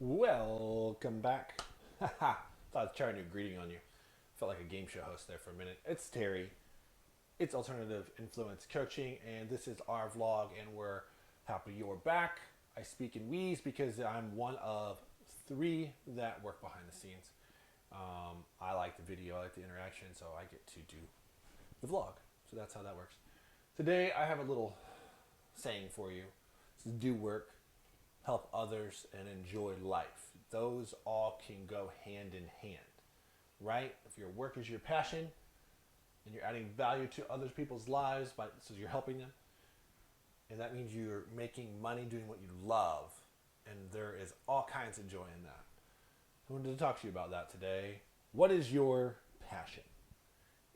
Welcome back. Thought I'd try a new greeting on you. Felt like a game show host there for a minute. It's Terry. It's Alternative Influence Coaching, and this is our vlog, and we're happy you're back. I speak in we's because I'm one of three that work behind the scenes. I like the video, I like the interaction, so I get to do the vlog. So that's how that works. Today, I have a little saying for you. This is do work, help others, and enjoy life. Those all can go hand in hand, right? If your work is your passion and you're adding value to other people's lives, so you're helping them, and that means you're making money doing what you love, and there is all kinds of joy in that. I wanted to talk to you about that today. What is your passion?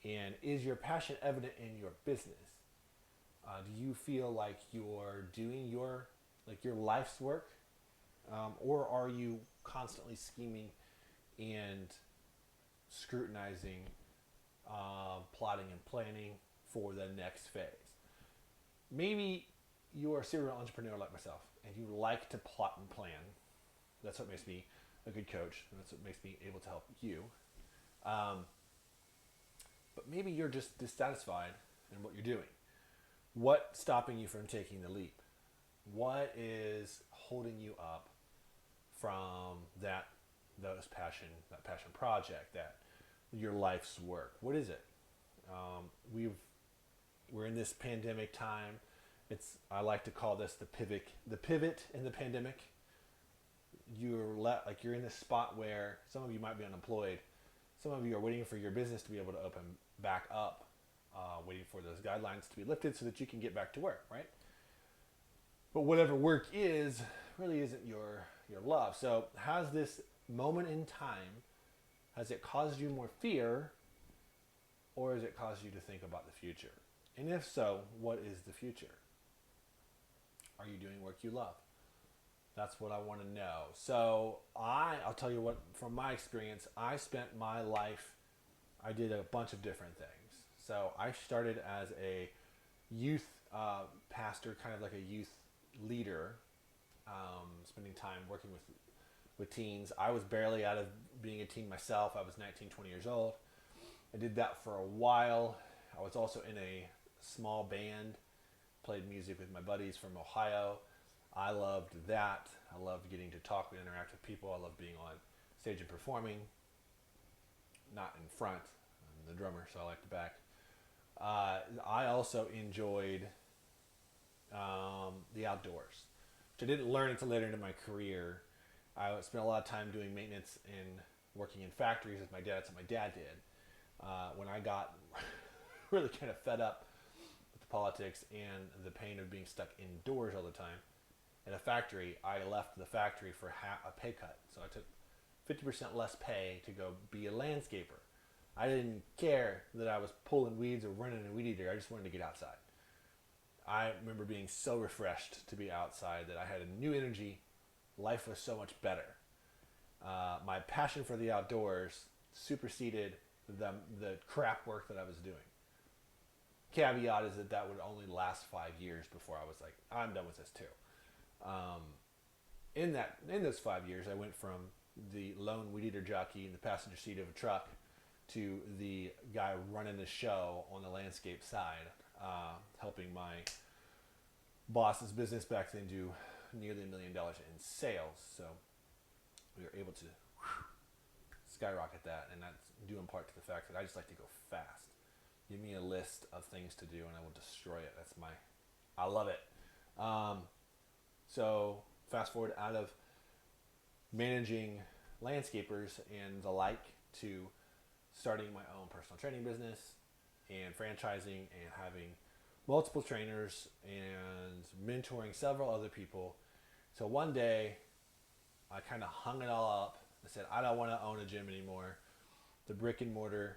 And is your passion evident in your business? Do you feel like you're doing your life's work, or are you constantly scheming and scrutinizing, plotting and planning for the next phase? Maybe you're a serial entrepreneur like myself, and you like to plot and plan. That's what makes me a good coach, and that's what makes me able to help you. Um, but maybe you're just dissatisfied in what you're doing. What's stopping you from taking the leap? What is holding you up from that passion project, that your life's work? What is it? Um, we've we're in this pandemic time. I like to call this the pivot in the pandemic. You're in this spot where some of you might be unemployed. Some of you are waiting for your business to be able to open back up, waiting for those guidelines to be lifted so that you can get back to work, right? But whatever work is really isn't your love. So has this moment in time, has it caused you more fear, or has it caused you to think about the future? And if so, what is the future? Are you doing work you love? That's what I want to know. So I'll tell you what, from my experience, I spent my life, I did a bunch of different things. So I started as a youth pastor, kind of like a youth leader, spending time working with teens. I was barely out of being a teen myself. I was 19, 20 years old. I did that for a while. I was also in a small band, played music with my buddies from Ohio. I loved that. I loved getting to talk and interact with people. I loved being on stage and performing, not in front. I'm the drummer, so I like the back. I also enjoyed the outdoors, which I didn't learn until later into my career. I spent a lot of time doing maintenance and working in factories with my dad. That's what my dad did. When I got really kind of fed up with the politics and the pain of being stuck indoors all the time in a factory, I left the factory for a pay cut. So I took 50% less pay to go be a landscaper. I didn't care that I was pulling weeds or running a weed eater. I just wanted to get outside. I remember being so refreshed to be outside that I had a new energy. Life was so much better. My passion for the outdoors superseded the crap work that I was doing. Caveat is that would only last 5 years before I was like, I'm done with this too. Um, in those 5 years, I went from the lone weed eater jockey in the passenger seat of a truck to the guy running the show on the landscape side, helping my boss's business back then do nearly $1 million in sales. So we were able to skyrocket that, and that's due in part to the fact that I just like to go fast. Give me a list of things to do, and I will destroy it. I love it. So fast forward out of managing landscapers and the like to starting my own personal training business and franchising and having multiple trainers and mentoring several other people. So one day I kind of hung it all up. I said, I don't want to own a gym anymore. The brick and mortar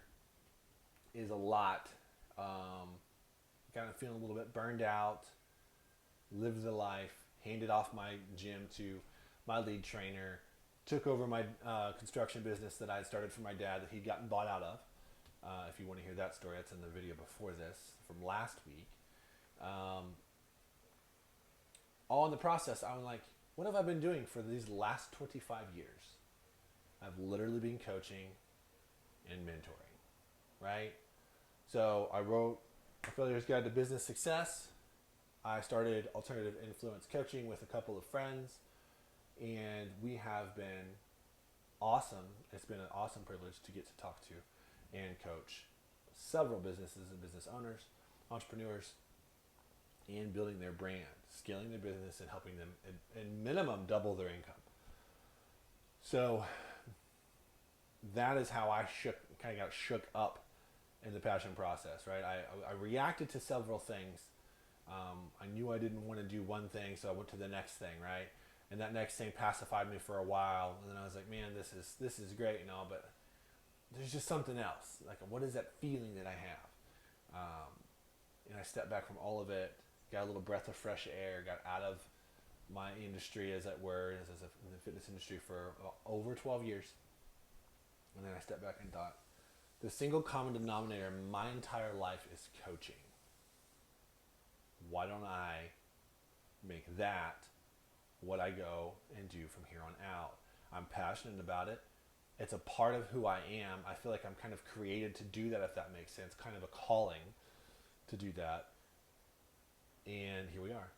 is a lot. Kind of feeling a little bit burned out. Lived the life. Handed off my gym to my lead trainer. Took over my construction business that I had started for my dad that he'd gotten bought out of. If you want to hear that story, that's in the video before this from last week. All in the process, I was like, what have I been doing for these last 25 years? I've literally been coaching and mentoring, right? So I wrote A Failure's Guide to Business Success. I started alternative influence coaching with a couple of friends, and we have been awesome. It's been an awesome privilege to get to talk to and coach several businesses and business owners, entrepreneurs, in building their brand, scaling their business, and helping them at minimum double their income. So that is how I kind of got shook up in the passion process, right? I reacted to several things. I knew I didn't want to do one thing, so I went to the next thing, right? And that next thing pacified me for a while, and then I was like, man, this is great and all, but there's just something else. Like, what is that feeling that I have? And I stepped back from all of it, got a little breath of fresh air, got out of my industry, as it were, in the fitness industry for over 12 years. And then I stepped back and thought, the single common denominator in my entire life is coaching. Why don't I make that what I go and do from here on out? I'm passionate about it. It's a part of who I am. I feel like I'm kind of created to do that, if that makes sense, kind of a calling to do that. And here we are,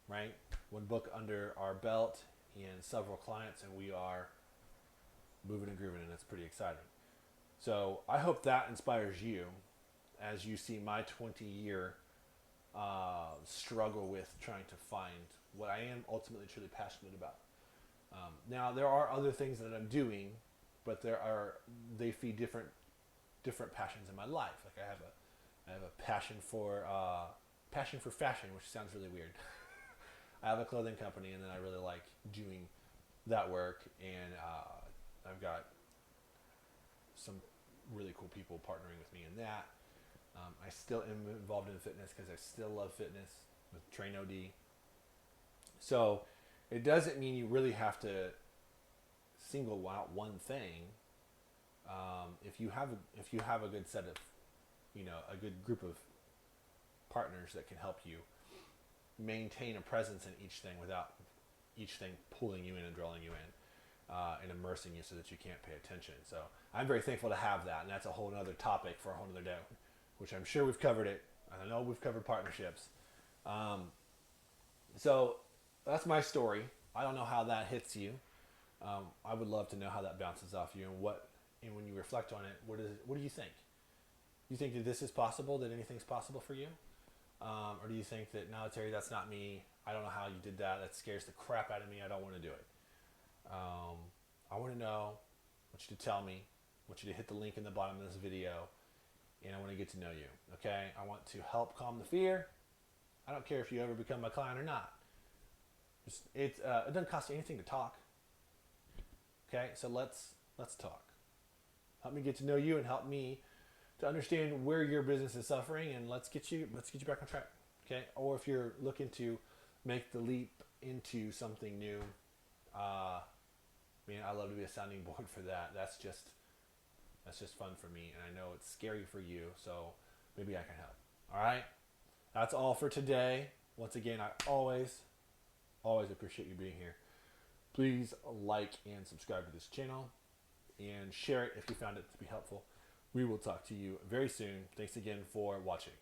right? One book under our belt and several clients, and we are moving and grooving, and it's pretty exciting. So I hope that inspires you as you see my 20-year struggle with trying to find what I am ultimately truly passionate about. Now there are other things that I'm doing, but they feed different passions in my life. Like I have a passion for fashion, which sounds really weird. I have a clothing company, and then I really like doing that work, and I've got some really cool people partnering with me in that. I still am involved in fitness because I still love fitness with Train OD. So it doesn't mean you really have to single out one thing. If you have a good set of, a good group of partners that can help you maintain a presence in each thing without each thing pulling you in and drawing you in, and immersing you so that you can't pay attention. So I'm very thankful to have that, and that's a whole other topic for a whole other day, which I'm sure we've covered it. I know we've covered partnerships. So that's my story. I don't know how that hits you. I would love to know how that bounces off you, and when you reflect on it, what do you think? Do you think that this is possible, that anything's possible for you? Or do you think that, no, Terry, that's not me. I don't know how you did that. That scares the crap out of me. I don't want to do it. I want to know. I want you to tell me. I want you to hit the link in the bottom of this video, and I want to get to know you. Okay? I want to help calm the fear. I don't care if you ever become my client or not. It doesn't cost you anything to talk. Okay? So let's talk. Help me get to know you, and help me to understand where your business is suffering, and let's get you back on track. Okay? Or if you're looking to make the leap into something new, I love to be a sounding board for that. That's just fun for me, and I know it's scary for you, so maybe I can help. All right? That's all for today. Once again, I always appreciate you being here. Please like and subscribe to this channel, and share it if you found it to be helpful. We will talk to you very soon. Thanks again for watching.